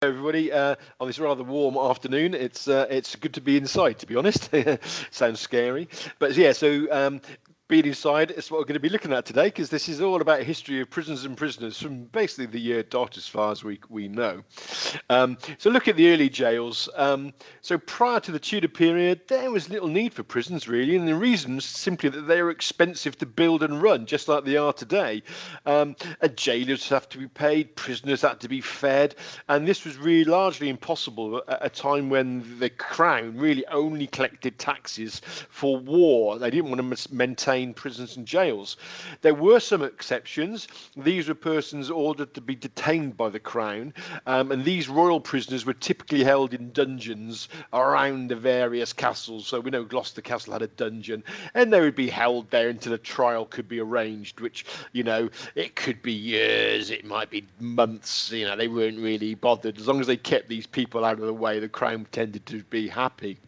Everybody, on this rather warm afternoon. It's good to be inside, to be honest. Sounds scary, but yeah. Being inside is what we're going to be looking at today, because this is all about history of prisons and prisoners from basically the year dot, as far as we know. So look at the early jails. So prior to the Tudor period, there was little need for prisons really, and the reason is simply that they were expensive to build and run, just like they are today. Jailers have to be paid, prisoners had to be fed, and this was really largely impossible at a time when the crown really only collected taxes for war. They didn't want to maintain prisons and jails. There were some exceptions. These were persons ordered to be detained by the crown, and these royal prisoners were typically held in dungeons around the various castles. So we know Gloucester Castle had a dungeon, and they would be held there until a trial could be arranged, which, it could be years, it might be months. They weren't really bothered. As long as they kept these people out of the way, the crown tended to be happy.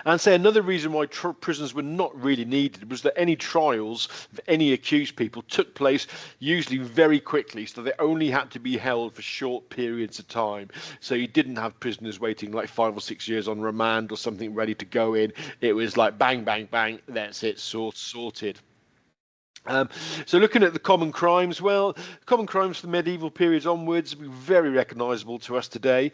And say another reason why prisons were not really needed was that any trials of any accused people took place usually very quickly, so they only had to be held for short periods of time. So you didn't have prisoners waiting like 5 or 6 years on remand or something ready to go in. It was like bang, bang, bang, that's it, sorted. So looking at the common crimes, well, common crimes from the medieval periods onwards will be very recognisable to us today.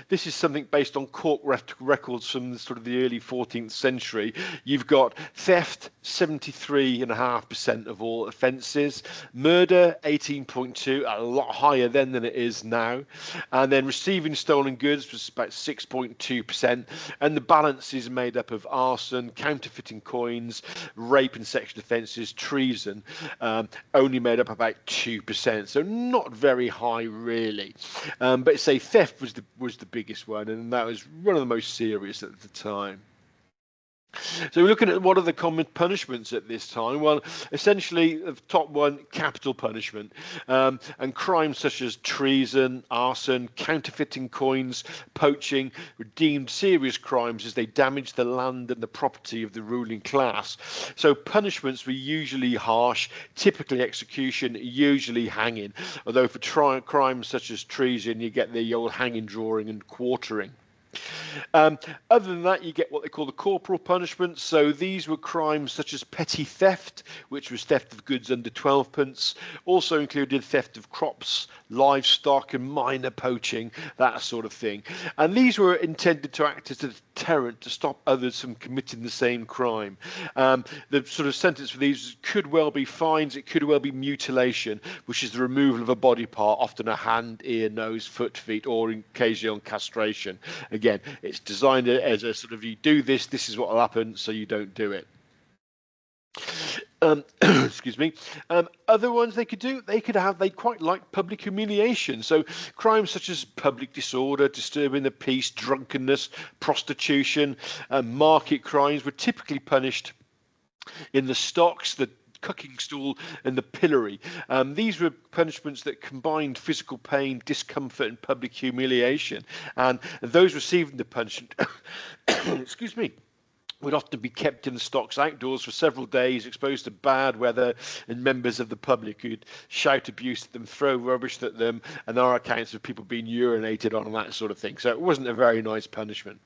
This is something based on court records from the, sort of the early 14th century. You've got theft, 73.5% of all offences, murder, 18.2, a lot higher then than it is now, and then receiving stolen goods was about 6.2%, and the balance is made up of arson, counterfeiting coins, rape and sexual offences, treason, only made up about 2%, so not very high really. But say theft was the biggest one, and that was one of the most serious at the time. So we're looking at what are the common punishments at this time. Well, essentially, the top one, capital punishment, and crimes such as treason, arson, counterfeiting coins, poaching were deemed serious crimes as they damaged the land and the property of the ruling class. So punishments were usually harsh, typically execution, usually hanging. Although for crimes such as treason, you get the old hanging drawing and quartering. Other than that, you get what they call the corporal punishments. So these were crimes such as petty theft, which was theft of goods under 12 pence. Also included theft of crops, livestock, and minor poaching, that sort of thing. And these were intended to act as a deterrent to stop others from committing the same crime. The sort of sentence for these could well be fines, it could well be mutilation, which is the removal of a body part, often a hand, ear, nose, foot, feet, or occasionally on castration. Again, it's designed as a sort of, you do this, this is what will happen, so you don't do it. Excuse me. Other ones they could do, they quite like public humiliation. So crimes such as public disorder, disturbing the peace, drunkenness, prostitution, market crimes were typically punished in the stocks, the cooking stool, and the pillory. These were punishments that combined physical pain, discomfort, and public humiliation. And those receiving the punishment, excuse me, would often be kept in the stocks outdoors for several days, exposed to bad weather, and members of the public who'd shout abuse at them, throw rubbish at them, and there are accounts of people being urinated on and that sort of thing. So it wasn't a very nice punishment.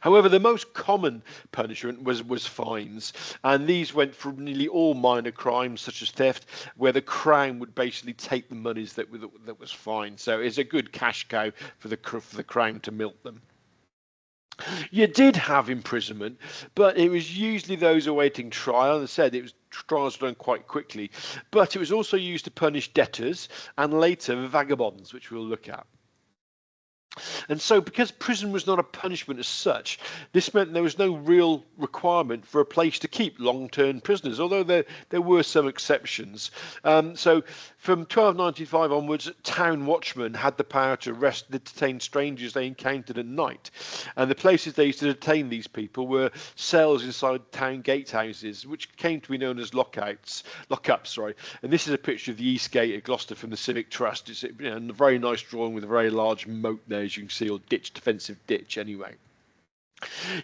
However, the most common punishment was fines, and these went for nearly all minor crimes such as theft, where the crown would basically take the monies that was fined. So it's a good cash cow for the crown to milk them. You did have imprisonment, but it was usually those awaiting trial. As I said, trials were done quite quickly, but it was also used to punish debtors and later vagabonds, which we'll look at. And so, because prison was not a punishment as such, this meant there was no real requirement for a place to keep long-term prisoners, although there were some exceptions. So from 1295 onwards, town watchmen had the power to arrest and detain strangers they encountered at night. And the places they used to detain these people were cells inside town gatehouses, which came to be known as lockups. And this is a picture of the East Gate at Gloucester from the Civic Trust. It's a very nice drawing with a very large moat there, as you can see, or defensive ditch anyway.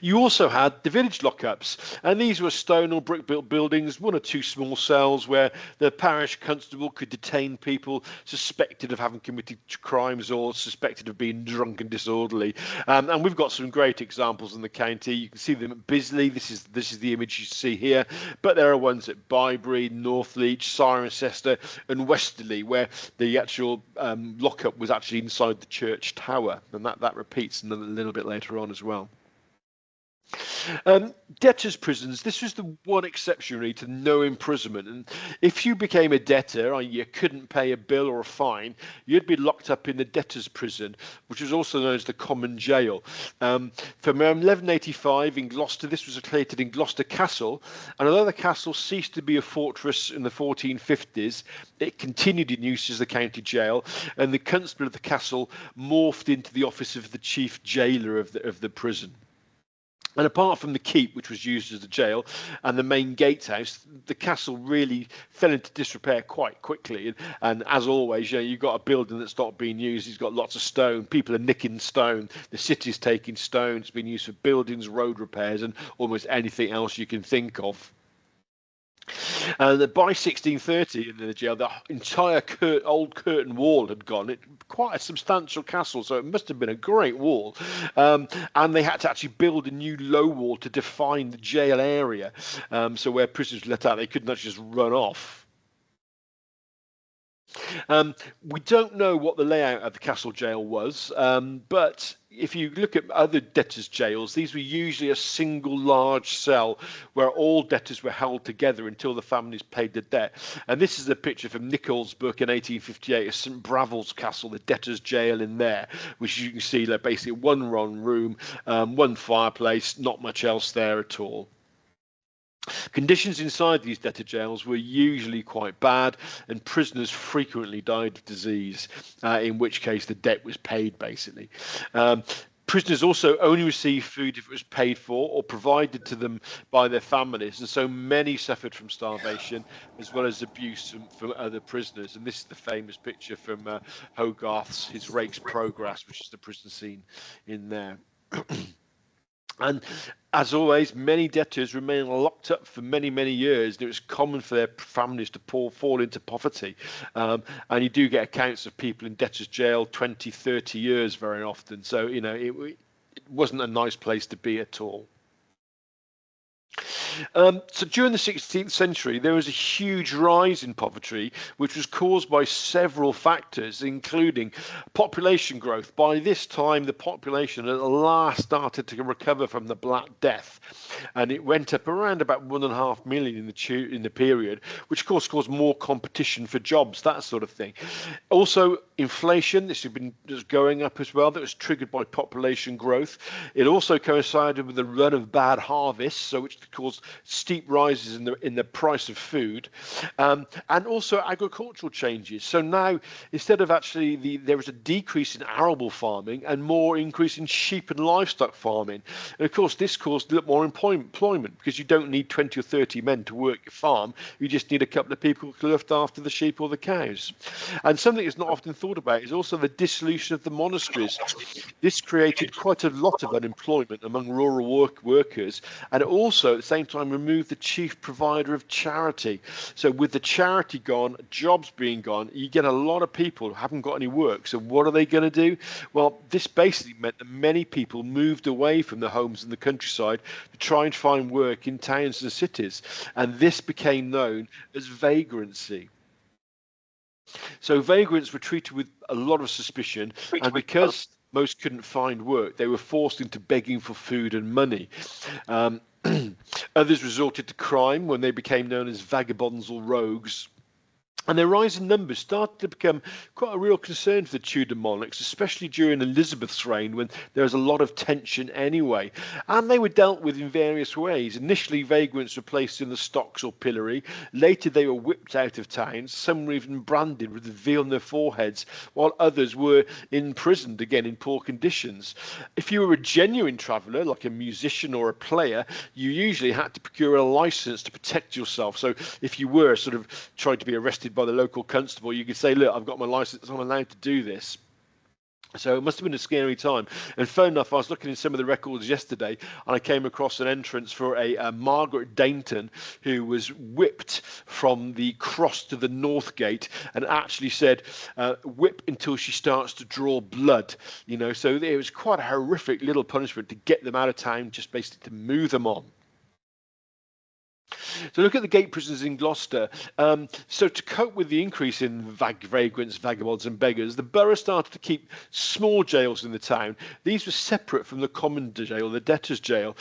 You also had the village lockups, and these were stone or brick built buildings, one or two small cells where the parish constable could detain people suspected of having committed crimes or suspected of being drunk and disorderly. And we've got some great examples in the county. You can see them at Bisley. This is the image you see here, but there are ones at Bybury, Northleach, Cirencester, and Westerly where the actual lockup was actually inside the church tower, and that repeats a little bit later on as well. Debtors' prisons, this was the one exception really to no imprisonment. And if you became a debtor, or you couldn't pay a bill or a fine, you'd be locked up in the debtors' prison, which was also known as the common jail. From 1185 in Gloucester, this was located in Gloucester Castle. And although the castle ceased to be a fortress in the 1450s, it continued in use as the county jail. And the constable of the castle morphed into the office of the chief jailer of the prison. And apart from the keep, which was used as a jail, and the main gatehouse, the castle really fell into disrepair quite quickly. And as always, you've got a building that's not being used. It's got lots of stone. People are nicking stone. The city's taking stone. It's been used for buildings, road repairs, and almost anything else you can think of. And by 1630 in the jail, the entire old curtain wall had gone. Quite a substantial castle, so it must have been a great wall. And they had to actually build a new low wall to define the jail area. So where prisoners were let out, they couldn't actually just run off. We don't know what the layout of the castle jail was, but if you look at other debtors' jails, these were usually a single large cell where all debtors were held together until the families paid the debt. And this is a picture from Nicholl's book in 1858 of St Bravel's Castle, the debtors' jail in there, which you can see like basically one room, one fireplace, not much else there at all. Conditions inside these debtor jails were usually quite bad, and prisoners frequently died of disease, in which case the debt was paid, basically. Prisoners also only received food if it was paid for or provided to them by their families, and so many suffered from starvation as well as abuse from other prisoners. And this is the famous picture from Hogarth's His Rake's Progress, which is the prison scene in there. And as always, many debtors remain locked up for many, many years. And it was common for their families to fall into poverty. And you do get accounts of people in debtors' jail 20, 30 years very often. So, it wasn't a nice place to be at all. So during the 16th century, there was a huge rise in poverty, which was caused by several factors, including population growth. By this time, the population at last started to recover from the Black Death, and it went up around about 1.5 million in the period, which of course caused more competition for jobs, that sort of thing. Also, inflation, this had been just going up as well. That was triggered by population growth. It also coincided with the run of bad harvests, so which caused steep rises in the price of food, and also agricultural changes. So now, instead of actually there was a decrease in arable farming and more increase in sheep and livestock farming. And of course, this caused a little more employment because you don't need 20 or 30 men to work your farm. You just need a couple of people who look after the sheep or the cows. And something that's not often thought about is also the dissolution of the monasteries. This created quite a lot of unemployment among rural workers, and it also at the same time removed the chief provider of charity. So with the charity gone, jobs being gone, you get a lot of people who haven't got any work. So what are they going to do? Well, this basically meant that many people moved away from their homes in the countryside to try and find work in towns and cities, and this became known as vagrancy. So vagrants were treated with a lot of suspicion, and because most couldn't find work, they were forced into begging for food and money. Others resorted to crime when they became known as vagabonds or rogues. And their rise in numbers started to become quite a real concern for the Tudor monarchs, especially during Elizabeth's reign when there was a lot of tension anyway. And they were dealt with in various ways. Initially, vagrants were placed in the stocks or pillory. Later, they were whipped out of towns. Some were even branded with the V on their foreheads, while others were imprisoned, again, in poor conditions. If you were a genuine traveller, like a musician or a player, you usually had to procure a licence to protect yourself. So if you were sort of trying to be arrested by the local constable, you could say, look, I've got my license, I'm allowed to do this. So it must have been a scary time. And fair enough, I was looking in some of the records yesterday and I came across an entrance for a Margaret Dainton who was whipped from the cross to the North Gate and actually said, whip until she starts to draw blood. You know, so it was quite a horrific little punishment to get them out of town, just basically to move them on. So look at the gate prisons in Gloucester. So to cope with the increase in vagrants, vagabonds and beggars, the borough started to keep small jails in the town. These were separate from the common jail, the debtors' jail.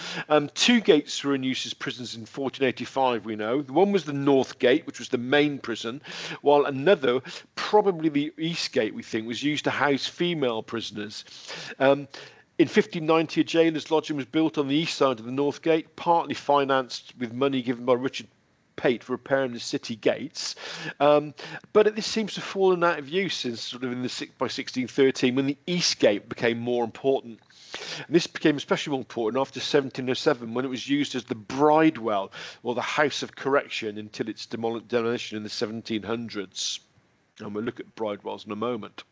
Two gates were in use as prisons in 1485, we know. One was the North Gate, which was the main prison, while another, probably the East Gate, we think, was used to house female prisoners. In 1590, a jailer's lodging was built on the east side of the North Gate, partly financed with money given by Richard Pate for repairing the city gates. But this seems to have fallen out of use since sort of by 1613, when the East Gate became more important. And this became especially more important after 1707, when it was used as the Bridewell, or the House of Correction, until its demolition in the 1700s. And we'll look at Bridewells in a moment.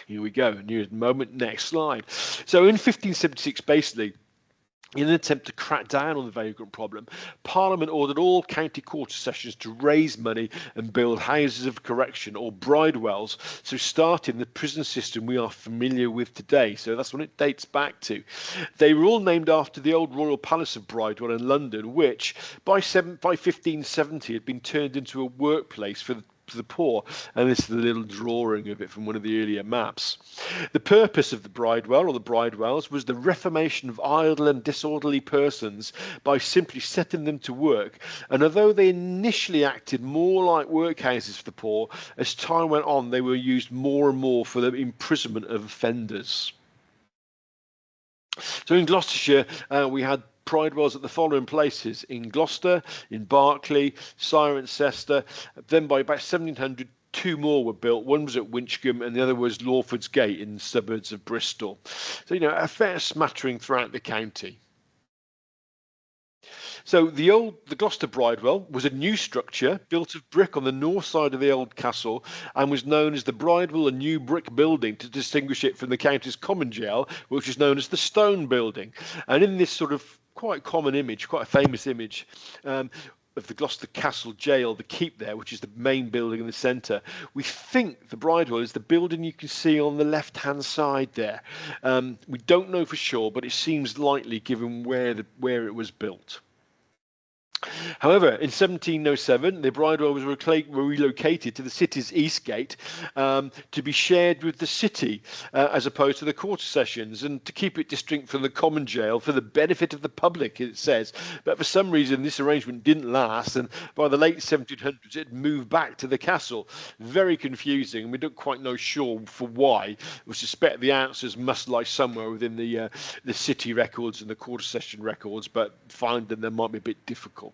Here we go, new moment, next slide. So in 1576, basically, in an attempt to crack down on the vagrant problem, Parliament ordered all county quarter sessions to raise money and build houses of correction, or bridewells, so starting the prison system we are familiar with today. So that's when it dates back to. They were all named after the old Royal Palace of Bridewell in London, which by 1570 had been turned into a workplace for the poor, and this is the little drawing of it from one of the earlier maps. The purpose of the Bridewell, or the Bridewells, was the reformation of idle and disorderly persons by simply setting them to work, and although they initially acted more like workhouses for the poor, as time went on they were used more and more for the imprisonment of offenders. So in Gloucestershire, we had Bridewells at the following places: in Gloucester, in Berkeley, Cirencester. Then by about 1700, two more were built. One was at Winchcombe and the other was Lawford's Gate in the suburbs of Bristol. So, you know, a fair smattering throughout the county. So the Gloucester Bridewell was a new structure built of brick on the north side of the old castle, and was known as the Bridewell, a new brick building, to distinguish it from the county's common jail, which is known as the stone building. And in this sort of quite common image, quite a famous image, of the Gloucester Castle Jail, the keep there, which is the main building in the centre, we think the Bridewell is the building you can see on the left-hand side there. We don't know for sure, but it seems likely given where it was built. However, in 1707, the Bridewell was relocated to the city's East Gate, to be shared with the city, as opposed to the quarter sessions, and to keep it distinct from the common jail for the benefit of the public, it says. But for some reason, this arrangement didn't last, and by the late 1700s, it moved back to the castle. Very confusing, and we don't quite know sure for why. We suspect the answers must lie somewhere within the city records and the quarter session records, but finding them might be a bit difficult.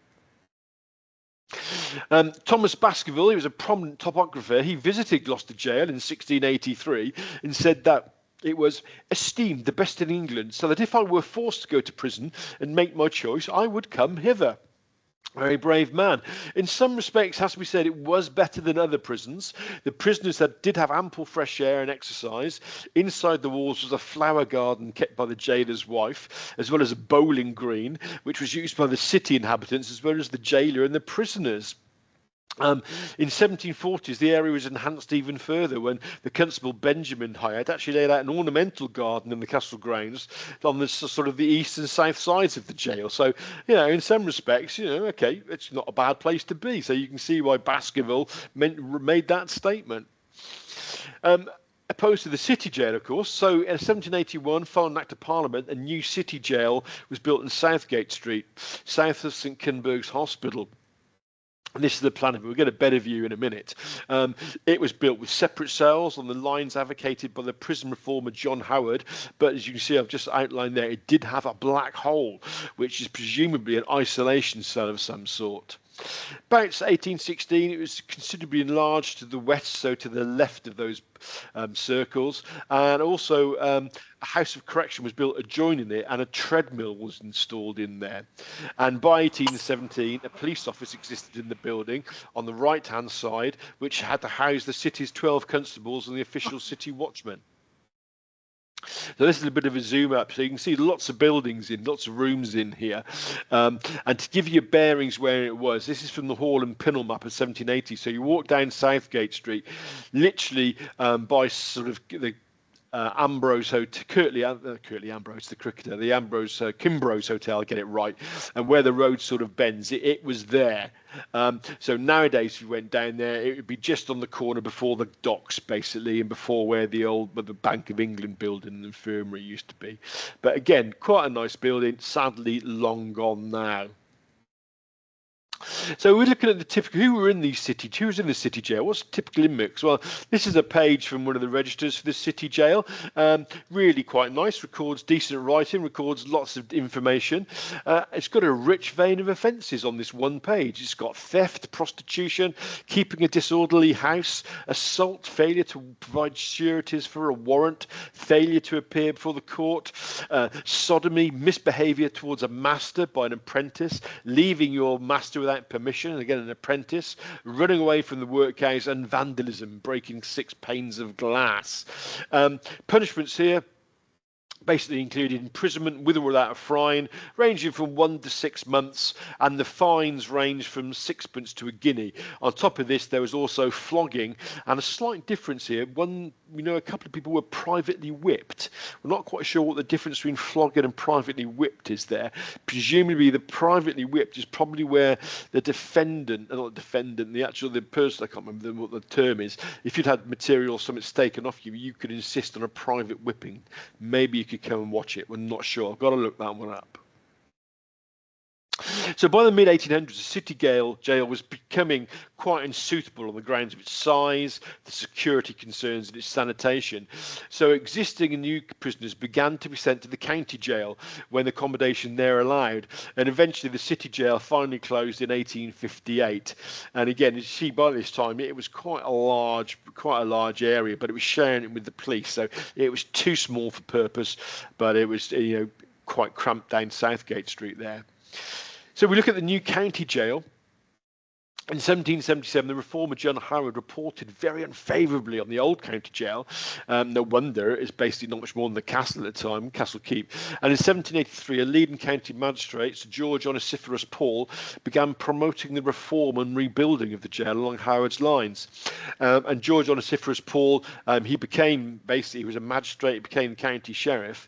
Thomas Baskerville, he was a prominent topographer. He visited Gloucester Jail in 1683 and said that it was esteemed the best in England, so that if I were forced to go to prison and make my choice, I would come hither. Very brave man. In some respects, has to be said, it was better than other prisons. The prisoners did have ample fresh air and exercise. Inside the walls was a flower garden kept by the jailer's wife, as well as a bowling green, which was used by the city inhabitants, as well as the jailer and the prisoners. In 1740s, the area was enhanced even further when the Constable Benjamin Hyatt actually laid out an ornamental garden in the castle grounds on the sort of the east and south sides of the jail. So, you know, in some respects, you know, okay, it's not a bad place to be. So you can see why Baskerville made that statement. Opposed to the city jail, of course. So in 1781, following an act of Parliament, a new city jail was built in Southgate Street, south of St Kinberg's Hospital. And this is the plan of it. We'll get a better view in a minute. It was built with separate cells on the lines advocated by the prison reformer John Howard. But as you can see, I've just outlined there, it did have a black hole, which is presumably an isolation cell of some sort. About 1816, it was considerably enlarged to the west, so to the left of those circles, and also a house of correction was built adjoining it, and a treadmill was installed in there. And by 1817, a police office existed in the building on the right-hand side, which had to house the city's 12 constables and the official city watchmen. So this is a bit of a zoom up, so you can see lots of buildings in, lots of rooms in here. And to give you bearings where it was, this is from the Hall and Pinnell map of 1780. So you walk down Southgate Street, literally by sort of the Ambrose Hotel, Curtly Ambrose, the cricketer, the Ambrose Kimbrose Hotel, get it right, and where the road sort of bends, it was there. So nowadays, if you went down there, it would be just on the corner before the docks, basically, and before where the Bank of England building and infirmary used to be. But again, quite a nice building, sadly long gone now. So we're looking at the typical, who were in these who was in the city jail? What's typical inmates? Well, this is a page from one of the registers for the city jail. Really quite nice, records decent writing, records lots of information. It's got a rich vein of offences on this one page. It's got theft, prostitution, keeping a disorderly house, assault, failure to provide sureties for a warrant, failure to appear before the court, sodomy, misbehaviour towards a master by an apprentice, leaving your master without permission, again an apprentice, running away from the workhouse, and vandalism, breaking 6 panes of glass. Punishments here basically included imprisonment with or without a fine, ranging from 1 to 6 months, and the fines range from 6pence to a guinea. On top of this, there was also flogging, and a slight difference here. A couple of people were privately whipped. We're not quite sure what the difference between flogging and privately whipped is there. Presumably, the privately whipped is probably where the defendant, not the defendant, the person, I can't remember what the term is. If you'd had material or something taken off you, you could insist on a private whipping. Maybe you could come and watch it. We're not sure. I've got to look that one up. So by the mid-1800s, the city jail was becoming quite unsuitable on the grounds of its size, the security concerns, and its sanitation. So existing and new prisoners began to be sent to the county jail when accommodation there allowed. And eventually the city jail finally closed in 1858. And again, you see, by this time, it was quite a large area, but it was sharing it with the police. So it was too small for purpose, but it was, quite cramped down Southgate Street there. So we look at the new county jail. In 1777, the reformer John Howard reported very unfavourably on the old county jail. No wonder, it's basically not much more than the castle at the time, Castle Keep. And in 1783, a leading county magistrate, Sir George Onesiphorus Paul, began promoting the reform and rebuilding of the jail along Howard's lines. And George Onesiphorus Paul, he was a magistrate, he became county sheriff.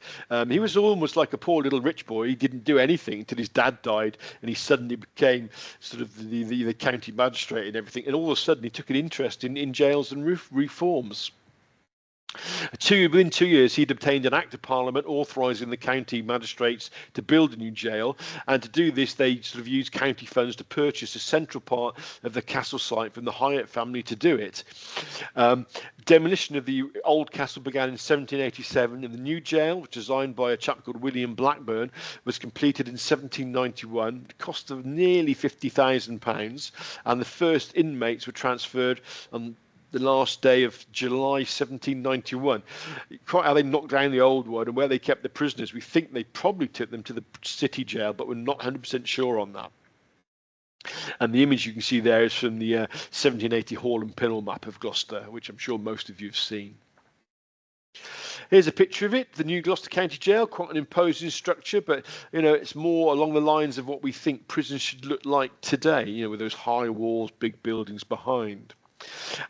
He was almost like a poor little rich boy. He didn't do anything until his dad died, and he suddenly became sort of the county magistrate and everything, and all of a sudden he took an interest in jails and reforms. Within 2 years, he'd obtained an Act of Parliament authorising the county magistrates to build a new jail, and to do this, they sort of used county funds to purchase a central part of the castle site from the Hyatt family to do it. Demolition of the old castle began in 1787, and the new jail, which was designed by a chap called William Blackburn, was completed in 1791. The cost of nearly £50,000, and the first inmates were transferred on the last day of July 1791. Quite how they knocked down the old one and where they kept the prisoners. We think they probably took them to the city jail, but we're not 100% sure on that. And the image you can see there is from the 1780 Hall and Pinnell map of Gloucester, which I'm sure most of you have seen. Here's a picture of it, the new Gloucester County Jail, quite an imposing structure, but it's more along the lines of what we think prisons should look like today, with those high walls, big buildings behind.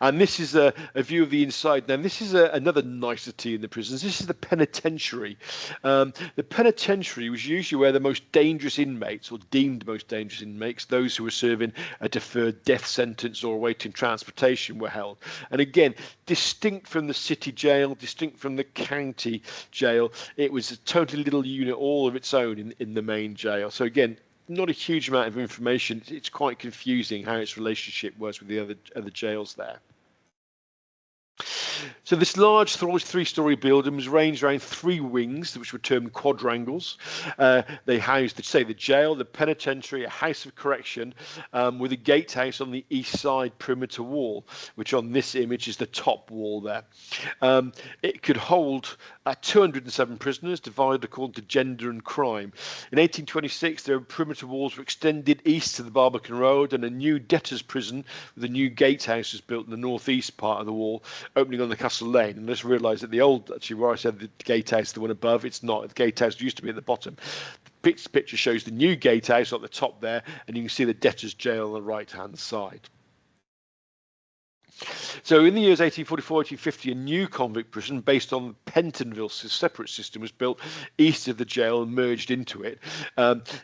And this is a view of the inside. Now, this is another nicety in the prisons. This is the penitentiary. The penitentiary was usually where the most dangerous inmates, or deemed most dangerous inmates, those who were serving a deferred death sentence or awaiting transportation, were held. And again, distinct from the city jail, distinct from the county jail, it was a totally little unit all of its own in the main jail. So again, not a huge amount of information. It's quite confusing how its relationship was with the other jails there. So this large 3-story building was arranged around 3 wings, which were termed quadrangles. They housed, the jail, the penitentiary, a house of correction, with a gatehouse on the east side perimeter wall, which on this image is the top wall there. It could hold 207 prisoners, divided according to gender and crime. In 1826, their perimeter walls were extended east to the Barbican Road, and a new debtors' prison with a new gatehouse was built in the northeast part of the wall, opening on on the Castle Lane, and just realised that the old, actually where I said the gatehouse, the one above, it's not. The gatehouse used to be at the bottom. The picture shows the new gatehouse at the top there, and you can see the debtors' jail on the right-hand side. So in the years 1844, 1850, a new convict prison based on Pentonville's separate system was built east of the jail and merged into it.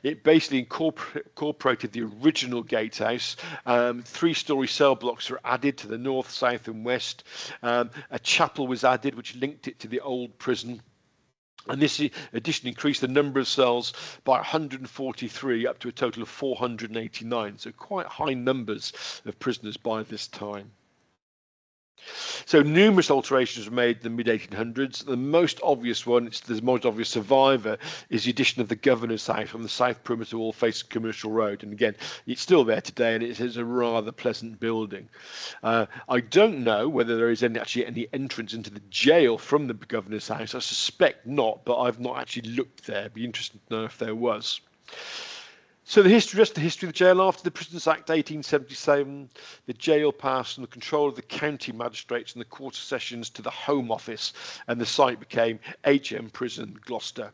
It basically incorporated the original gatehouse. 3-storey cell blocks were added to the north, south and west. A chapel was added which linked it to the old prison. And this addition increased the number of cells by 143 up to a total of 489. So quite high numbers of prisoners by this time. So numerous alterations were made in the mid-1800s. The most obvious one, the most obvious survivor, is the addition of the governor's house on the south perimeter wall facing Commercial Road. And again, it's still there today, and it is a rather pleasant building. I don't know whether there is actually any entrance into the jail from the governor's house. I suspect not, but I've not actually looked there. It'd be interesting to know if there was. So the history of the jail. After the Prisons Act 1877, the jail passed from the control of the county magistrates and the quarter sessions to the Home Office, and the site became HM Prison, Gloucester.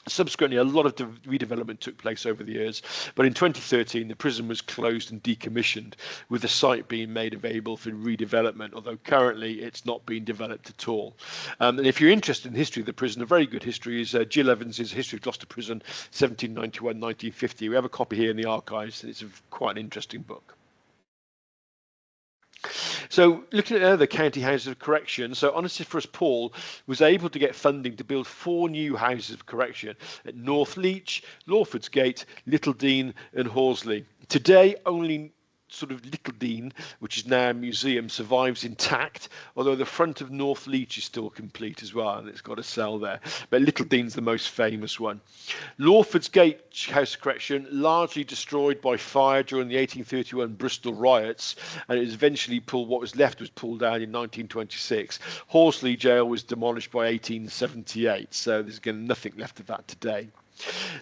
Subsequently, a lot of redevelopment took place over the years, but in 2013 the prison was closed and decommissioned, with the site being made available for redevelopment, although currently it's not being developed at all. And if you're interested in the history of the prison, a very good history is Jill Evans's History of Gloucester Prison, 1791-1950. We have a copy here in the archives, and it's quite an interesting book. So looking at other county houses of correction, so Onesiphorus Paul was able to get funding to build 4 new houses of correction at North Leach, Lawford's Gate, Little Dean and Horsley. Today only sort of Little Dean, which is now a museum, survives intact, although the front of North Leach is still complete as well, and it's got a cell there. But Little Dean's the most famous one. Lawford's Gate House of Correction, largely destroyed by fire during the 1831 Bristol riots, and it was eventually pulled. What was left was pulled down in 1926. Horsley Jail was demolished by 1878, so there's again nothing left of that today.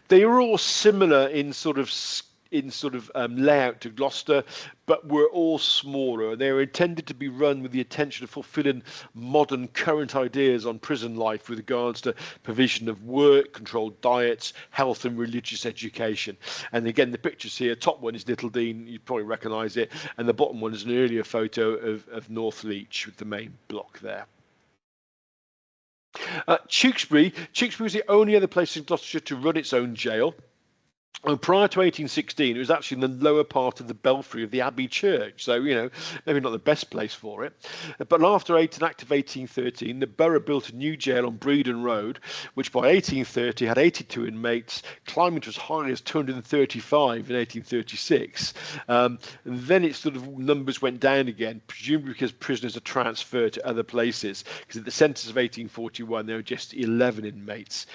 They are all similar in sort of layout to Gloucester, but were all smaller. They were intended to be run with the intention of fulfilling modern current ideas on prison life with regards to provision of work, controlled diets, health and religious education. And again, the pictures here, top one is Little Dean, you probably recognise it, and the bottom one is an earlier photo of North Leach with the main block there. Tewkesbury was the only other place in Gloucestershire to run its own jail. And prior to 1816, it was actually in the lower part of the belfry of the Abbey Church. So, maybe not the best place for it. But after an Act of 1813, the borough built a new jail on Breedon Road, which by 1830 had 82 inmates, climbing to as high as 235 in 1836. Then its sort of numbers went down again, presumably because prisoners are transferred to other places. Because at the census of 1841, there were just 11 inmates.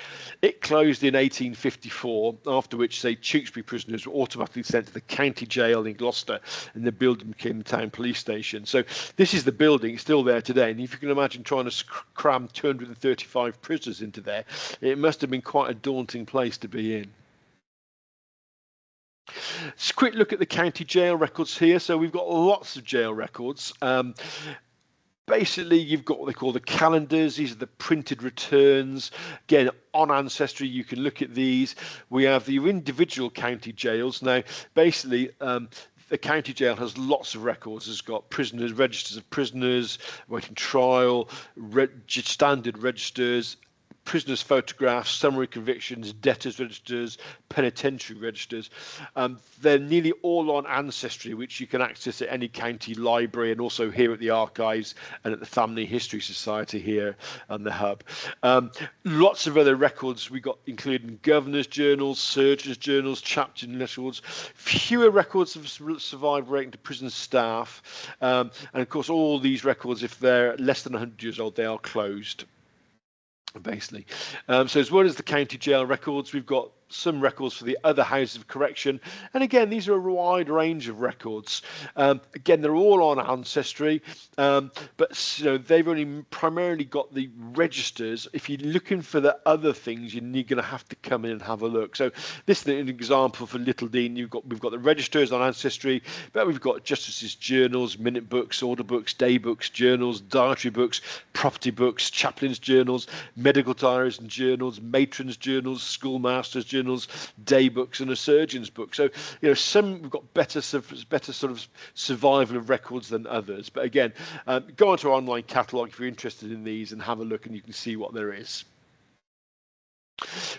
It closed in 1854, after which, Tewkesbury prisoners were automatically sent to the county jail in Gloucester, and the building became the town police station. So this is the building, it's still there today, and if you can imagine trying to cram 235 prisoners into there, it must have been quite a daunting place to be in. Just a quick look at the county jail records here. So we've got lots of jail records. Basically, you've got what they call the calendars. These are the printed returns. Again, on Ancestry, you can look at these. We have the individual county jails. Now, basically, the county jail has lots of records. It's got prisoners, registers of prisoners, waiting trial, standard registers, prisoners' photographs, summary convictions, debtors' registers, penitentiary registers. They're nearly all on Ancestry, which you can access at any county library, and also here at the archives and at the Family History Society here on the hub. Lots of other records we got, including governors' journals, surgeons' journals, chapter records. Fewer records have survived relating to prison staff, and of course all these records, if they're less than 100 years old, they are closed, basically. So as well as the county jail records, we've got some records for the other houses of correction. And again, these are a wide range of records. Again, they're all on ancestry, but they've only primarily got the registers. If you're looking for the other things, you're going to have to come in and have a look. So this is an example for Little Dean. We've got the registers on ancestry, but we've got justices' journals, minute books, order books, day books, journals, dietary books, property books, chaplains' journals, medical diaries and journals, matrons' journals, schoolmasters' journals, day books, and a surgeon's book. So some we've got better sort of survival of records than others. But again, go onto our online catalogue if you're interested in these and have a look, and you can see what there is.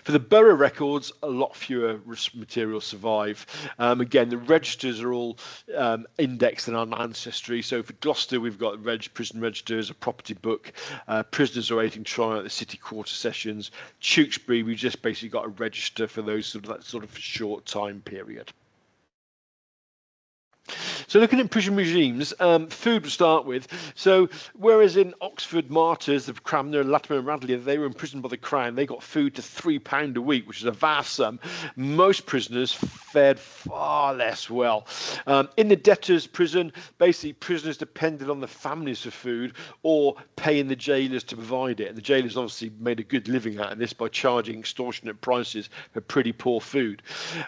For the borough records, a lot fewer materials survive. Again, the registers are all indexed in our ancestry. So for Gloucester, we've got prison registers, a property book, prisoners awaiting trial at the city quarter sessions. Tewkesbury, we just basically got a register for those that sort of short time period. So looking at prison regimes, food to start with. So whereas in Oxford martyrs of Cranmer, Latimer and Radley, they were imprisoned by the Crown, they got food to £3 a week, which is a vast sum. Most prisoners fared far less well. In the debtors' prison, basically prisoners depended on the families for food or paying the jailers to provide it. And the jailers obviously made a good living out of this by charging extortionate prices for pretty poor food.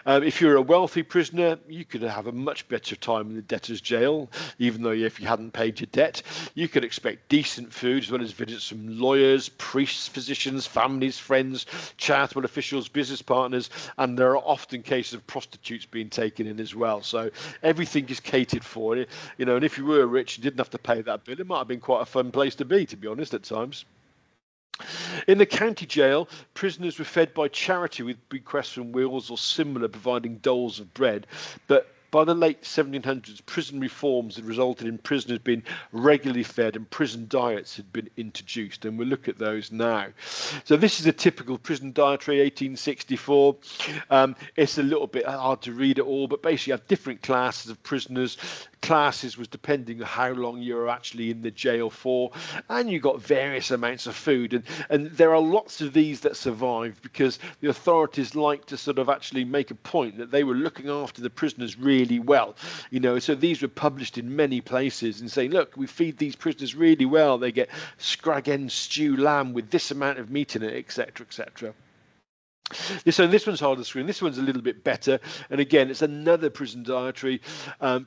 If you're a wealthy prisoner, you could have a much better time in the debtors' jail, even though if you hadn't paid your debt. You could expect decent food as well as visits from lawyers, priests, physicians, families, friends, charitable officials, business partners, and there are often cases of prostitutes being taken in as well. So everything is catered for, and if you were rich, you didn't have to pay that bill. It might have been quite a fun place to be honest, at times. In the county jail, prisoners were fed by charity with bequests from wills or similar, providing doles of bread, but by the late 1700s, prison reforms had resulted in prisoners being regularly fed and prison diets had been introduced, and we'll look at those now. So this is a typical prison dietary, 1864. It's a little bit hard to read it all, but basically you have different classes of prisoners. Classes was depending on how long you were actually in the jail for, and you got various amounts of food, and there are lots of these that survived because the authorities like to sort of actually make a point that they were looking after the prisoners really well, so these were published in many places and saying, look, we feed these prisoners really well, they get scrag end stew lamb with this amount of meat in it, etc., etc. So this one's harder to screen. This one's a little bit better, and again, it's another prison dietary.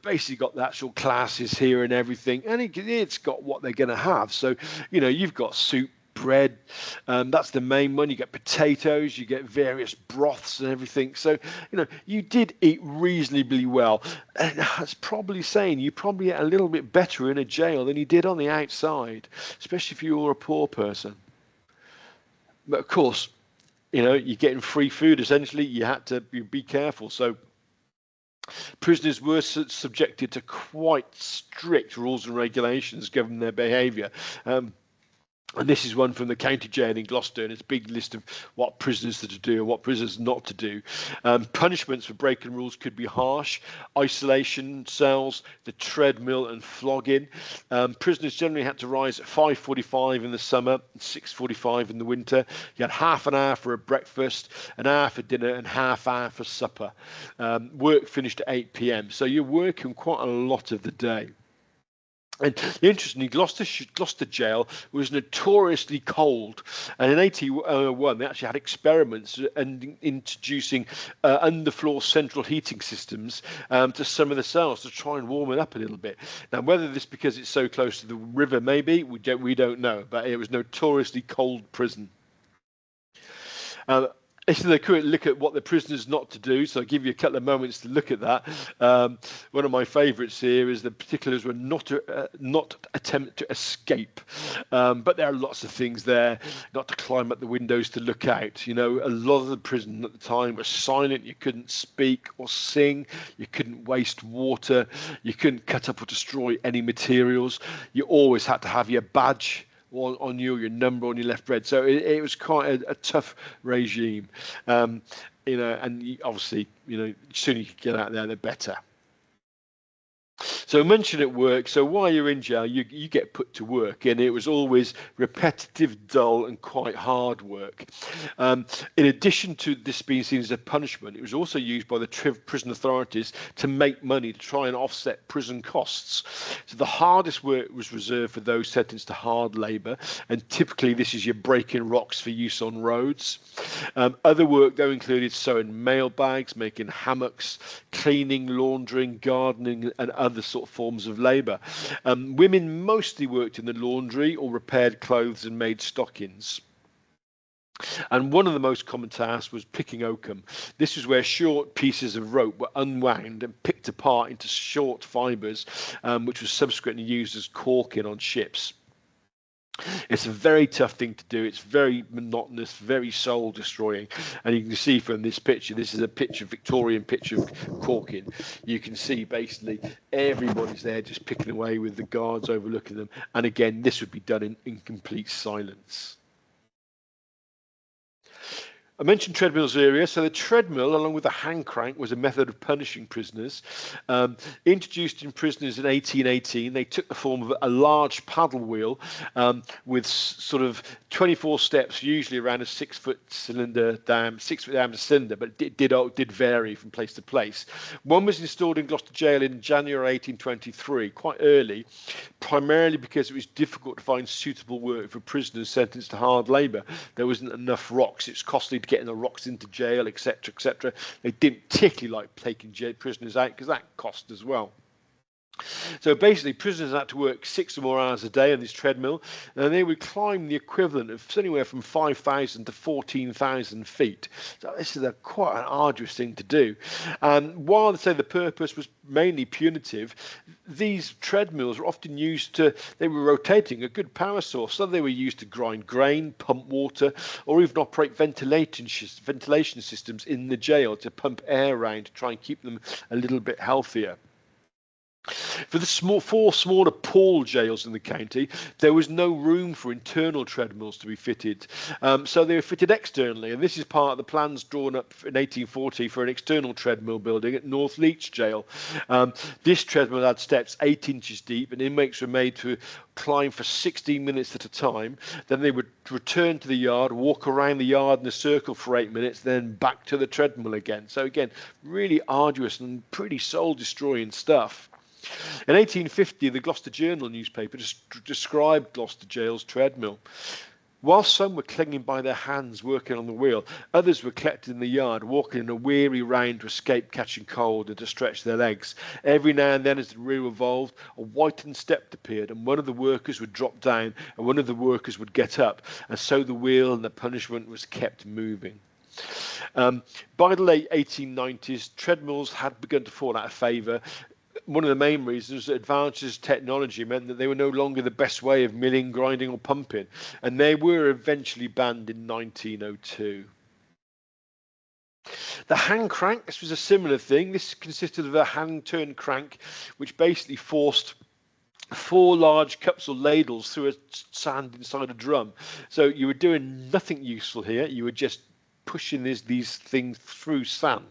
Basically, got the actual classes here and everything, and it's got what they're going to have. So, you've got soup, bread. That's the main one. You get potatoes, you get various broths and everything. So, you did eat reasonably well, and that's probably saying you probably ate a little bit better in a jail than you did on the outside, especially if you were a poor person. But of course, you're getting free food, essentially. You had to be careful. So prisoners were subjected to quite strict rules and regulations governing their behaviour. And this is one from the county jail in Gloucester, and it's a big list of what prisoners are to do and what prisoners not to do. Punishments for breaking rules could be harsh: isolation cells, the treadmill, and flogging. Prisoners generally had to rise at 5:45 in the summer, 6:45 in the winter. You had half an hour for a breakfast, an hour for dinner, and half hour for supper. Work finished at 8 p.m. So you're working quite a lot of the day. And interestingly, Gloucester jail was notoriously cold, and in 1801 they actually had experiments and introducing underfloor central heating systems to some of the cells to try and warm it up a little bit. Now, whether this because it's so close to the river, maybe we don't know, but it was notoriously cold prison. This is a quick look at what the prisoners not to do, so I'll give you a couple of moments to look at that. One of my favourites here is the particulars were not attempt to escape, but there are lots of things there. Not to climb up the windows to look out. A lot of the prison at the time was silent. You couldn't speak or sing. You couldn't waste water. You couldn't cut up or destroy any materials. You always had to have your badge on your number on your left bread. So it was quite a tough regime, and obviously, the sooner you get out there, the better. So I mentioned at work, so while you're in jail, you get put to work, and it was always repetitive, dull, and quite hard work. In addition to this being seen as a punishment, it was also used by the prison authorities to make money to try and offset prison costs. So the hardest work was reserved for those sentenced to hard labour, and typically this is your breaking rocks for use on roads. Other work though included sewing mailbags, making hammocks, cleaning, laundering, gardening, and other sort of forms of labour. Women mostly worked in the laundry or repaired clothes and made stockings. And one of the most common tasks was picking oakum. This is where short pieces of rope were unwound and picked apart into short fibres, which was subsequently used as caulking on ships. It's a very tough thing to do. It's very monotonous, very soul destroying. And you can see from this picture, this is a picture, Victorian picture of caulking. You can see basically everybody's there just picking away with the guards overlooking them. And again, this would be done in complete silence. I mentioned treadmills earlier. So the treadmill, along with the hand crank, was a method of punishing prisoners. Introduced in prisoners in 1818, they took the form of a large paddle wheel with sort of 24 steps, usually around a 6-foot cylinder, 6-foot diameter cylinder, but it did vary from place to place. One was installed in Gloucester Jail in January 1823, quite early, primarily because it was difficult to find suitable work for prisoners sentenced to hard labour. There wasn't enough rocks. It's costly to getting the rocks into jail, etc., etc. They didn't particularly like taking prisoners out because that cost as well. So basically, prisoners had to work 6 or more hours a day on this treadmill, and they would climb the equivalent of anywhere from 5,000 to 14,000 feet. So this is quite an arduous thing to do. And while they say the purpose was mainly punitive, these treadmills were often they were rotating a good power source, so they were used to grind grain, pump water, or even operate ventilation systems in the jail to pump air around to try and keep them a little bit healthier. For the four smaller Paul jails in the county, there was no room for internal treadmills to be fitted, so they were fitted externally, and this is part of the plans drawn up in 1840 for an external treadmill building at North Leach Jail. This treadmill had steps 8 inches deep, and inmates were made to climb for 16 minutes at a time. Then they would return to the yard, walk around the yard in a circle for 8 minutes, then back to the treadmill again. So again, really arduous and pretty soul-destroying stuff. In 1850, the Gloucester Journal newspaper described Gloucester Jail's treadmill. While some were clinging by their hands working on the wheel, others were collected in the yard, walking in a weary round to escape catching cold and to stretch their legs. Every now and then, as the wheel revolved, a whitened step appeared, and one of the workers would drop down, and one of the workers would get up, and so the wheel and the punishment was kept moving. By the late 1890s, treadmills had begun to fall out of favour. One of the main reasons that advances technology meant that they were no longer the best way of milling, grinding, or pumping, and they were eventually banned in 1902. The hand crank, this was a similar thing. This consisted of a hand-turned crank, which basically forced 4 large cups or ladles through a sand inside a drum. So you were doing nothing useful here. You were just pushing these things through sand.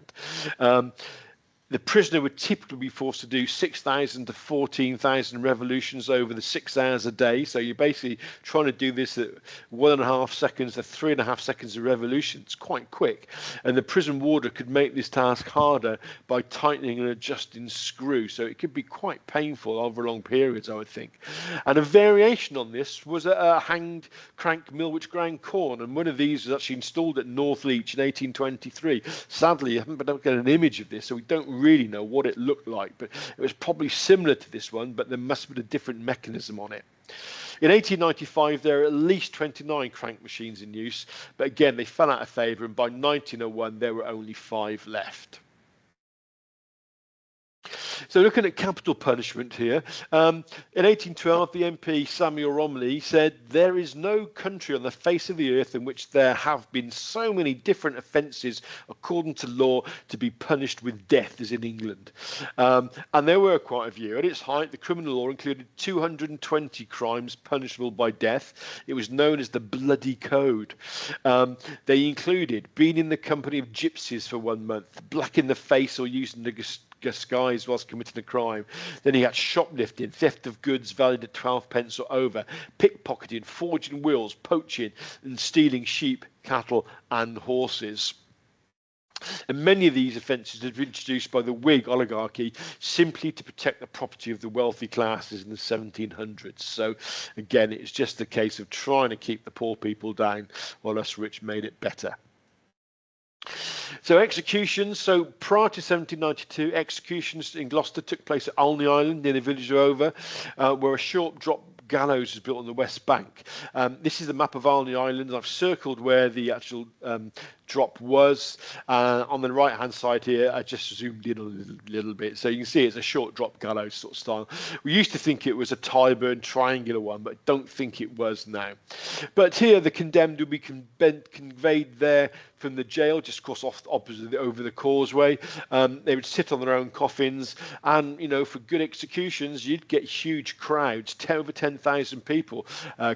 The prisoner would typically be forced to do 6,000 to 14,000 revolutions over the 6 hours a day. So you're basically trying to do this at 1.5 seconds to 3.5 seconds a revolution. It's quite quick. And the prison warder could make this task harder by tightening and adjusting screws. So it could be quite painful over long periods, I would think. And a variation on this was a hand crank mill which ground corn. And one of these was actually installed at North Leach in 1823. Sadly, I haven't been able to get an image of this, so we don't really know what it looked like, but it was probably similar to this one, but there must have been a different mechanism on it. In 1895, there are at least 29 crank machines in use, but again, they fell out of favour, and by 1901, there were only 5 left. So looking at capital punishment here, in 1812, the MP Samuel Romilly said, "There is no country on the face of the earth in which there have been so many different offences according to law to be punished with death as in England." And there were quite a few. At its height, the criminal law included 220 crimes punishable by death. It was known as the Bloody Code. They included being in the company of gypsies for 1 month, black in the face or using a disguised whilst committing a crime. Then he had shoplifting, theft of goods valued at 12 pence or over, pickpocketing, forging wills, poaching and stealing sheep, cattle and horses. And many of these offences had been introduced by the Whig oligarchy simply to protect the property of the wealthy classes in the 1700s. So again, it's just a case of trying to keep the poor people down while us rich made it better. So executions. So prior to 1792, executions in Gloucester took place at Olney Island near the village of Over, where a short drop gallows was built on the west bank. This is a map of Olney Island. I've circled where the actual drop was. On the right hand side here, I just zoomed in a little bit, so you can see it's a short drop gallows sort of style. We used to think it was a Tyburn triangular one, but don't think it was now. But here the condemned would be conveyed there from the jail, just across opposite over the causeway. They would sit on their own coffins, and for good executions you'd get huge crowds. Over 10,000 people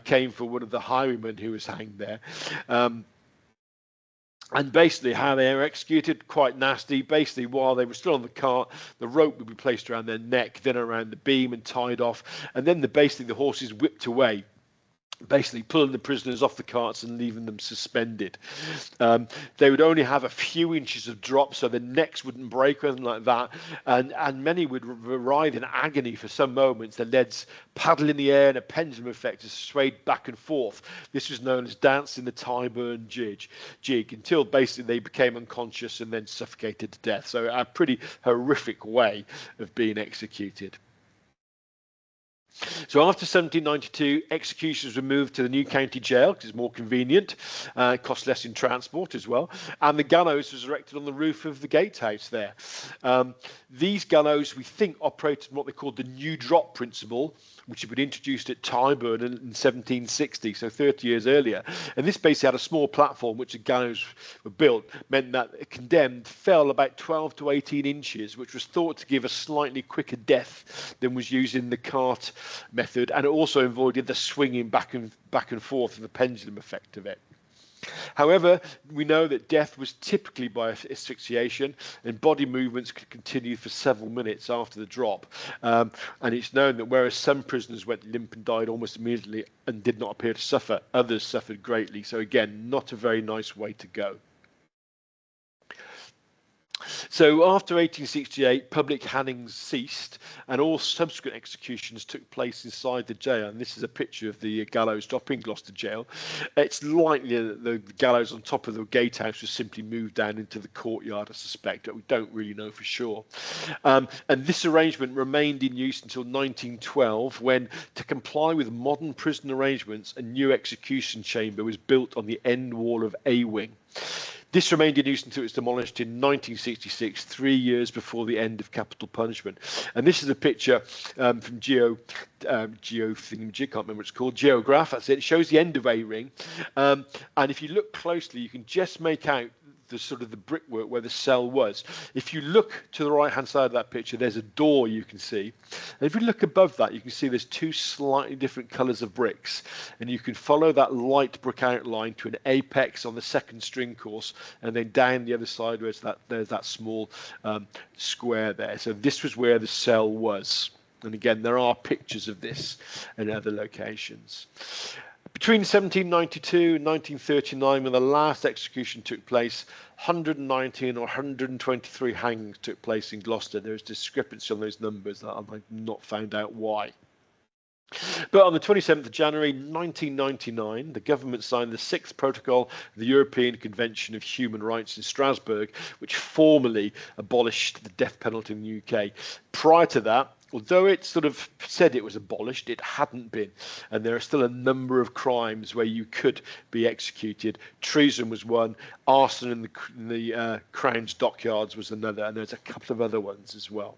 came for one of the highwaymen who was hanged there. And basically how they were executed, quite nasty. Basically, while they were still on the cart, the rope would be placed around their neck, then around the beam and tied off, and then basically the horses whipped away, basically pulling the prisoners off the carts and leaving them suspended. They would only have a few inches of drop, so their necks wouldn't break or anything like that, and many would writhe in agony for some moments, their legs paddle in the air in a pendulum effect as swayed back and forth. This was known as dancing the Tyburn jig, until basically they became unconscious and then suffocated to death. So a pretty horrific way of being executed. So after 1792, executions were moved to the new county jail because it's more convenient, cost less in transport as well, and the gallows was erected on the roof of the gatehouse there. These gallows, we think, operated on what they called the new drop principle, which had been introduced at Tyburn in 1760, so 30 years earlier. And this basically had a small platform which the gallows were built, meant that a condemned fell about 12 to 18 inches, which was thought to give a slightly quicker death than was used in the cart method, and it also avoided the swinging back and forth of the pendulum effect of it. However, we know that death was typically by asphyxiation, and body movements could continue for several minutes after the drop. And it's known that whereas some prisoners went limp and died almost immediately and did not appear to suffer, others suffered greatly. So again, not a very nice way to go. So after 1868, public hangings ceased and all subsequent executions took place inside the jail. And this is a picture of the gallows drop in Gloucester jail. It's likely that the gallows on top of the gatehouse was simply moved down into the courtyard, I suspect, but we don't really know for sure. And this arrangement remained in use until 1912, when, to comply with modern prison arrangements, a new execution chamber was built on the end wall of A Wing. This remained in use until it was demolished in 1966, 3 years before the end of capital punishment. And this is a picture from thingamajig, can't remember what it's called, Geograph. That's it. It shows the end of A Ring. And if you look closely, you can just make out the sort of the brickwork where the cell was. If you look to the right hand side of that picture, there's a door you can see, and if you look above that, you can see there's two slightly different colors of bricks, and you can follow that light brick outline to an apex on the second string course, and then down the other side there's that small square there. So this was where the cell was, and again there are pictures of this in other locations. Between 1792 and 1939, when the last execution took place, 119 or 123 hangings took place in Gloucester. There is discrepancy on those numbers. I've not found out why. But on the 27th of January 1999, the government signed the 6th protocol of the European Convention of Human Rights in Strasbourg, which formally abolished the death penalty in the UK. Prior to that, although it sort of said it was abolished, it hadn't been. And there are still a number of crimes where you could be executed. Treason was one, arson in the Crown's dockyards was another, and there's a couple of other ones as well.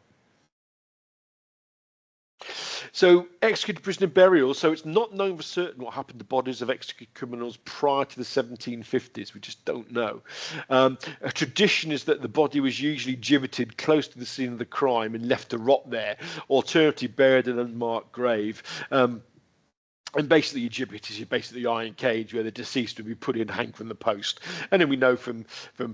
So executed prisoner burials. So it's not known for certain what happened to bodies of executed criminals prior to the 1750s. We just don't know. A tradition is that the body was usually gibbeted close to the scene of the crime and left to rot there, alternatively buried in an unmarked grave. And basically, a gibbet is basically the iron cage where the deceased would be put in, hang from the post. And then we know from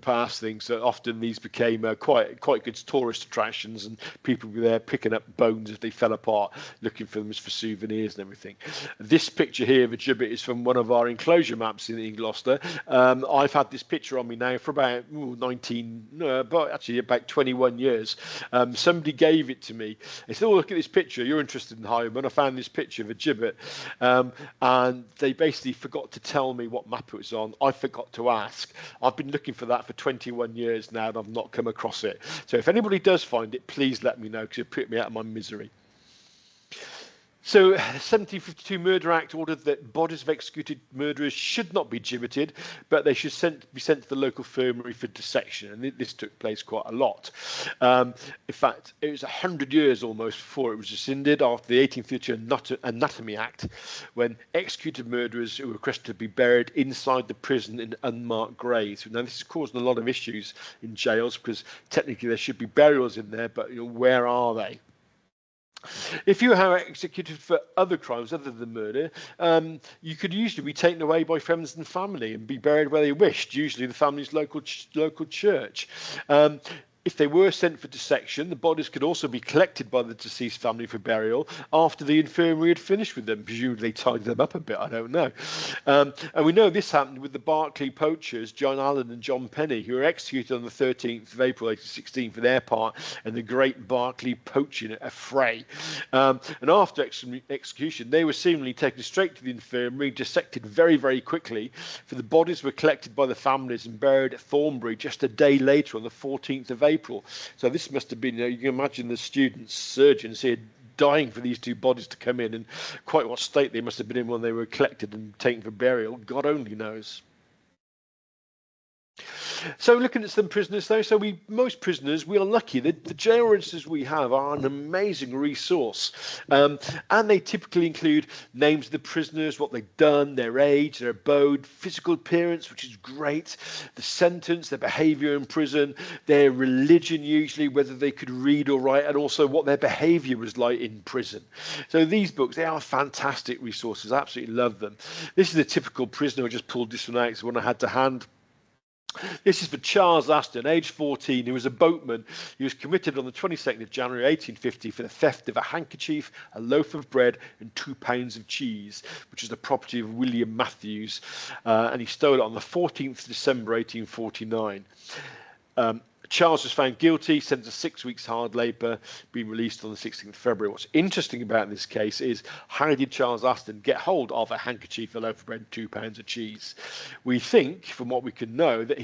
past things that often these became quite good tourist attractions, and people were there picking up bones if they fell apart, looking for them as for souvenirs and everything. This picture here of a gibbet is from one of our enclosure maps in Gloucester. I've had this picture on me now for about 21 years. Somebody gave it to me. They said, "Oh, look at this picture. You're interested in Higham." I found this picture of a gibbet. And they basically forgot to tell me what map it was on. I forgot to ask. I've been looking for that for 21 years now, and I've not come across it. So if anybody does find it, please let me know, because it put me out of my misery. So, the 1752 Murder Act ordered that bodies of executed murderers should not be gibbeted, but they should be sent to the local infirmary for dissection, and this took place quite a lot. In fact, it was 100 years almost before it was rescinded after the 1832 Anatomy Act, when executed murderers who were requested to be buried inside the prison in unmarked graves. Now, this is causing a lot of issues in jails, because technically there should be burials in there, but where are they? If you were executed for other crimes other than murder, you could usually be taken away by friends and family and be buried where they wished, usually the family's local church. If they were sent for dissection, the bodies could also be collected by the deceased family for burial after the infirmary had finished with them. Presumably they tidied them up a bit, I don't know. And we know this happened with the Berkeley poachers, John Allen and John Penny, who were executed on the 13th of April 1816 for their part in the Great Berkeley Poaching Affray. And after execution, they were seemingly taken straight to the infirmary, dissected very, very quickly, for the bodies were collected by the families and buried at Thornbury just a day later on the 14th of April. So this must have been, you can imagine the students, surgeons here dying for these two bodies to come in, and quite what state they must have been in when they were collected and taken for burial, God only knows. So looking at some prisoners though, so most prisoners, we are lucky. The jail registers we have are an amazing resource, and they typically include names of the prisoners, what they've done, their age, their abode, physical appearance, which is great, the sentence, their behaviour in prison, their religion usually, whether they could read or write, and also what their behaviour was like in prison. So these books, they are fantastic resources. I absolutely love them. This is a typical prisoner. I just pulled this one out, it's the one I had to hand. This is for Charles Aston, age 14. He was a boatman. He was committed on the 22nd of January 1850 for the theft of a handkerchief, a loaf of bread and 2 pounds of cheese, which is the property of William Matthews, and he stole it on the 14th of December 1849. Charles was found guilty, sentenced to 6 weeks hard labour, being released on the 16th of February. What's interesting about this case is, how did Charles Aston get hold of a handkerchief, a loaf of bread, and 2 pounds of cheese? We think, from what we can know, that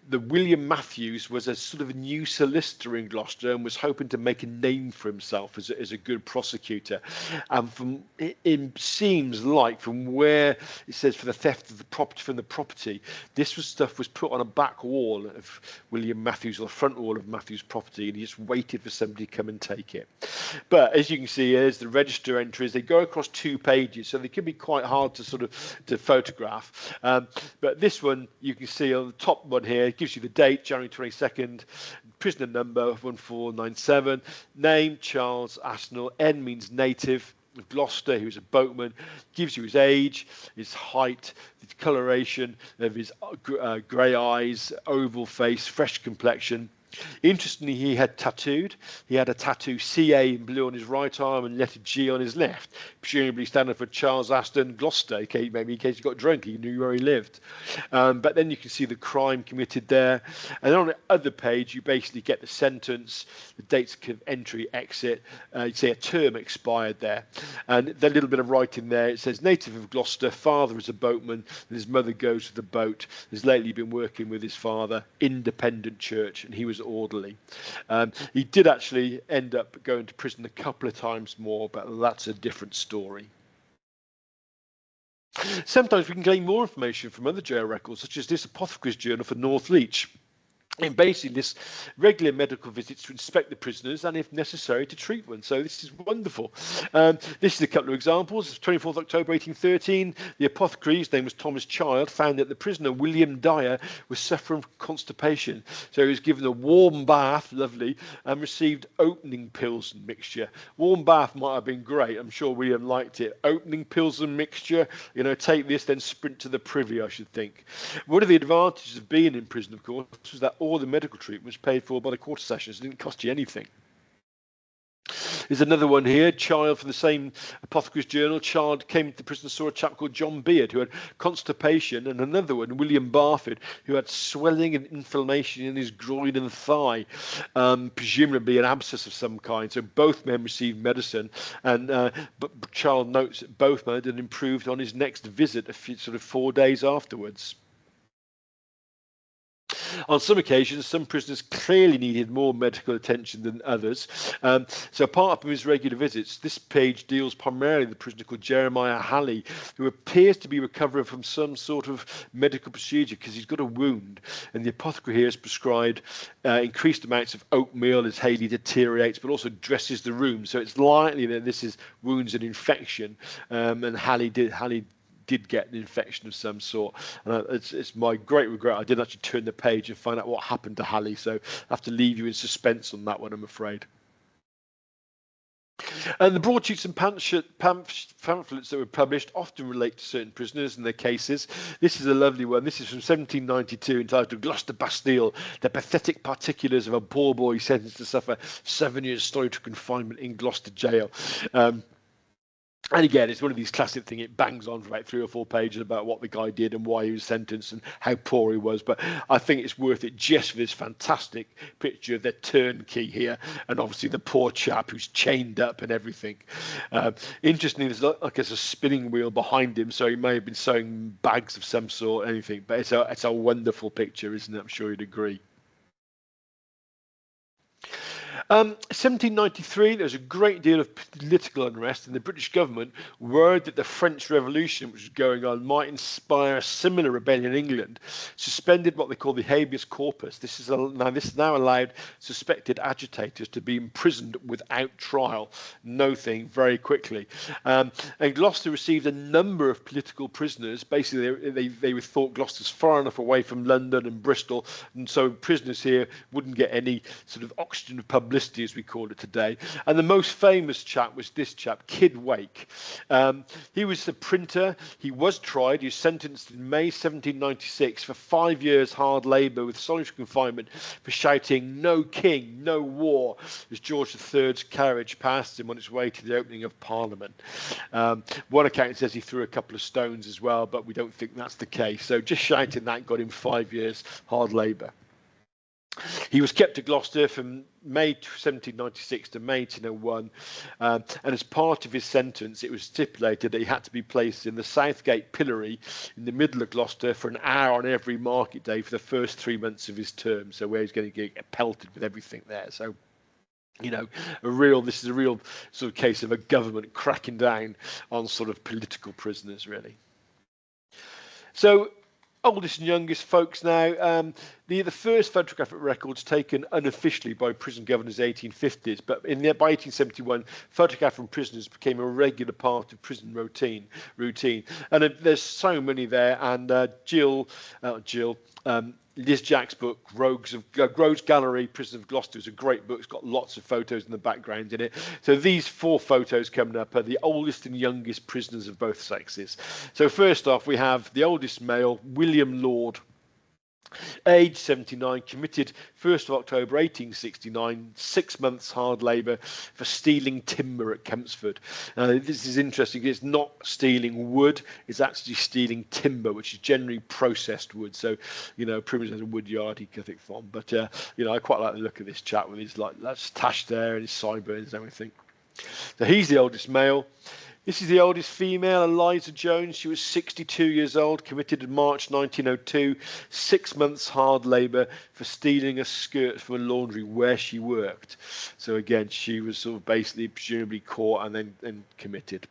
the William Matthews was a sort of a new solicitor in Gloucester and was hoping to make a name for himself as a good prosecutor. And it seems like, from where it says for the theft of the property from the property, this stuff was put on a back wall of William Matthews, or the front wall of Matthews' property, and he just waited for somebody to come and take it. But as you can see, there's the register entries. They go across 2 pages, so they can be quite hard to photograph. But this one, you can see on the top one here, it gives you the date, January 22nd, prisoner number 1497, name Charles Asnell, N means native of Gloucester, he was a boatman, gives you his age, his height, the coloration of his grey eyes, oval face, fresh complexion. Interestingly, he had a tattoo CA in blue on his right arm and letter G on his left, presumably standing for Charles Aston, Gloucester, maybe in case he got drunk, he knew where he lived. But then you can see the crime committed there. And on the other page, you basically get the sentence, the dates of entry, exit, you see a term expired there. And the little bit of writing there, it says, native of Gloucester, father is a boatman, and his mother goes to the boat, has lately been working with his father, independent church, and he was orderly. He did actually end up going to prison a couple of times more, but that's a different story. Sometimes we can gain more information from other jail records, such as this apothecary's journal for North Leach. and basically lists regular medical visits to inspect the prisoners and, if necessary, to treat one. So this is wonderful. This is a couple of examples. 24th October 1813, the apothecary, his name was Thomas Child, found that the prisoner William Dyer was suffering from constipation. So he was given a warm bath, lovely, and received opening pills and mixture. Warm bath might have been great. I'm sure William liked it. Opening pills and mixture, take this, then sprint to the privy, I should think. One of the advantages of being in prison, of course, was that all the medical treatment was paid for by the quarter sessions. It didn't cost you anything. There's another one here. Child from the same Apothecary's Journal. Child came to the prison, saw a chap called John Beard who had constipation, and another one, William Barford, who had swelling and inflammation in his groin and thigh, presumably an abscess of some kind. So both men received medicine, and but Child notes that both men had improved on his next visit, sort of 4 days afterwards. On some occasions, some prisoners clearly needed more medical attention than others. So apart from his regular visits, this page deals primarily with the prisoner called Jeremiah Halley, who appears to be recovering from some sort of medical procedure because he's got a wound. And the apothecary here has prescribed increased amounts of oatmeal as Halley deteriorates, but also dresses the room. So it's likely that this is wounds and infection, and Halley did get an infection of some sort. And it's my great regret I didn't actually turn the page and find out what happened to Halley, so I have to leave you in suspense on that one, I'm afraid. And the broadsheets and pamphlets that were published often relate to certain prisoners and their cases. This is a lovely one. This is from 1792, entitled Gloucester Bastille, the pathetic particulars of a poor boy sentenced to suffer 7 years' solitary confinement in Gloucester jail. And again, it's one of these classic things. It bangs on for about 3 or 4 pages about what the guy did and why he was sentenced and how poor he was. But I think it's worth it just for this fantastic picture of the turnkey here, and obviously the poor chap who's chained up and everything. Interestingly, there's a spinning wheel behind him, so he may have been sewing bags of some sort, anything. But it's a wonderful picture, isn't it? I'm sure you'd agree. 1793, there was a great deal of political unrest, and the British government, worried that the French Revolution, which was going on, might inspire a similar rebellion in England, suspended what they call the habeas corpus. This is now allowed suspected agitators to be imprisoned without trial, very quickly. And Gloucester received a number of political prisoners. Basically, they were thought Gloucester's far enough away from London and Bristol, and so prisoners here wouldn't get any sort of oxygen of publicity, as we call it today. And the most famous chap was this chap, Kid Wake. He was the printer. He was tried. He was sentenced in May 1796 for 5 years hard labour with solitary confinement for shouting "No King, no war" as George III's carriage passed him on its way to the opening of Parliament. One account says he threw a couple of stones as well, but we don't think that's the case. So just shouting that got him 5 years hard labour. He was kept at Gloucester from May 1796 to May 1801, and as part of his sentence, it was stipulated that he had to be placed in the Southgate pillory in the middle of Gloucester for an hour on every market day for the first 3 months of his term. So where he's going to get pelted with everything there. So, this is a real sort of case of a government cracking down on sort of political prisoners, really. So, oldest and youngest folks now. The first photographic records taken unofficially by prison governors in the 1850s, but by 1871, photographing prisoners became a regular part of prison routine. And there's so many there. And Liz Jack's book, Rogues Gallery, Prison of Gloucester, is a great book. It's got lots of photos in the background in it. So these 4 photos coming up are the oldest and youngest prisoners of both sexes. So first off, we have the oldest male, William Lord, age 79, committed 1st of October 1869, 6 months hard labour for stealing timber at Kempsford. This is interesting. It's not stealing wood, it's actually stealing timber, which is generally processed wood. So, pretty much has a wood yard he could think from. But, I quite like the look of this chap with his that's tash there and his sideburns and everything. So he's the oldest male. This is the oldest female, Eliza Jones. She was 62 years old, committed in March 1902, 6 months hard labour for stealing a skirt from a laundry where she worked. So again, she was sort of basically presumably caught and then committed.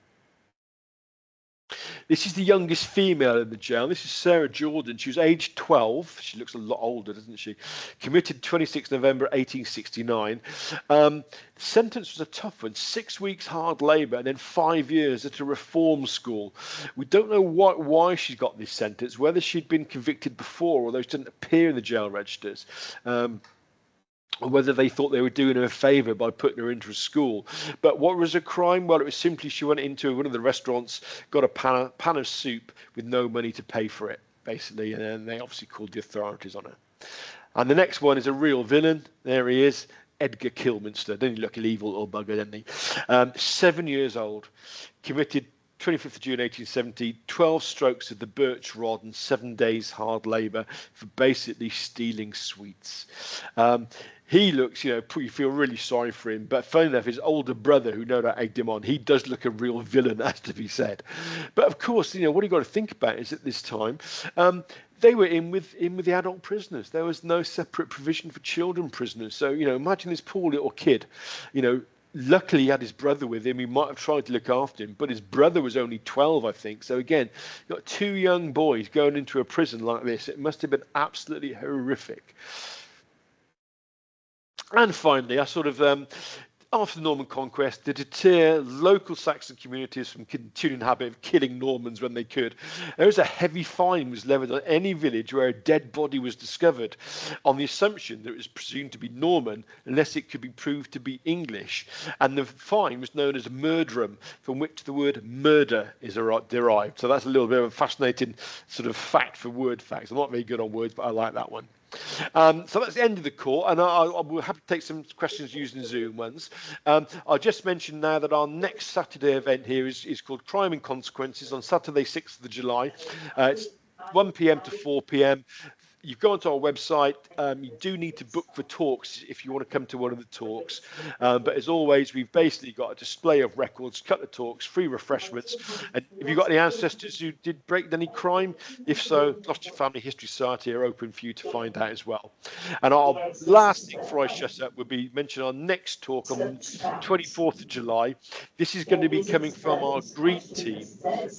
This is the youngest female in the jail. This is Sarah Jordan. She was aged 12. She looks a lot older, doesn't she? Committed 26 November 1869. Sentence was a tough one: 6 weeks hard labour and then 5 years at a reform school. We don't know why she got this sentence, whether she'd been convicted before, although she didn't appear in the jail registers. Or whether they thought they were doing her a favour by putting her into a school. But what was her crime? Well, it was simply she went into one of the restaurants, got a pan of soup with no money to pay for it, basically, and then they obviously called the authorities on her. And the next one is a real villain. There he is, Edgar Kilminster. Didn't he look an evil little bugger, didn't he? 7 years old, committed 25th of June 1870, 12 strokes of the birch rod and 7 days hard labour for basically stealing sweets. He looks, you feel really sorry for him. But funny enough, his older brother, who no doubt egged him on, he does look a real villain, has to be said. But of course, what you've got to think about is at this time, they were in with the adult prisoners. There was no separate provision for children prisoners. So, imagine this poor little kid, luckily he had his brother with him. He might have tried to look after him, but his brother was only 12, I think. So again, you've got 2 young boys going into a prison like this. It must have been absolutely horrific. And finally, after the Norman conquest, to deter local Saxon communities from continuing the habit of killing Normans when they could, there was a heavy fine was levied on any village where a dead body was discovered, on the assumption that it was presumed to be Norman, unless it could be proved to be English. And the fine was known as murderum, from which the word murder is derived. So that's a little bit of a fascinating sort of fact for word facts. I'm not very good on words, but I like that one. So that's the end of the call, and I'll happy to take some questions using Zoom ones. I'll just mention now that our next Saturday event here is called Crime and Consequences on Saturday, 6th of July. It's 1 p.m. to 4 p.m. You go onto our website. You do need to book for talks if you want to come to one of the talks. But as always, we've basically got a display of records, cut of talks, free refreshments. And have you got any ancestors who did break any crime? If so, Gloucestershire Family History Society are open for you to find out as well. And our last thing before I shut up would be mention our next talk on 24th of July. This is going to be coming from our green team,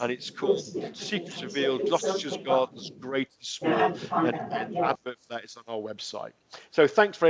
and it's called Secrets Revealed, Gloucestershire's Gardens, Great and Small. And again, advert for that is on our website. So thanks very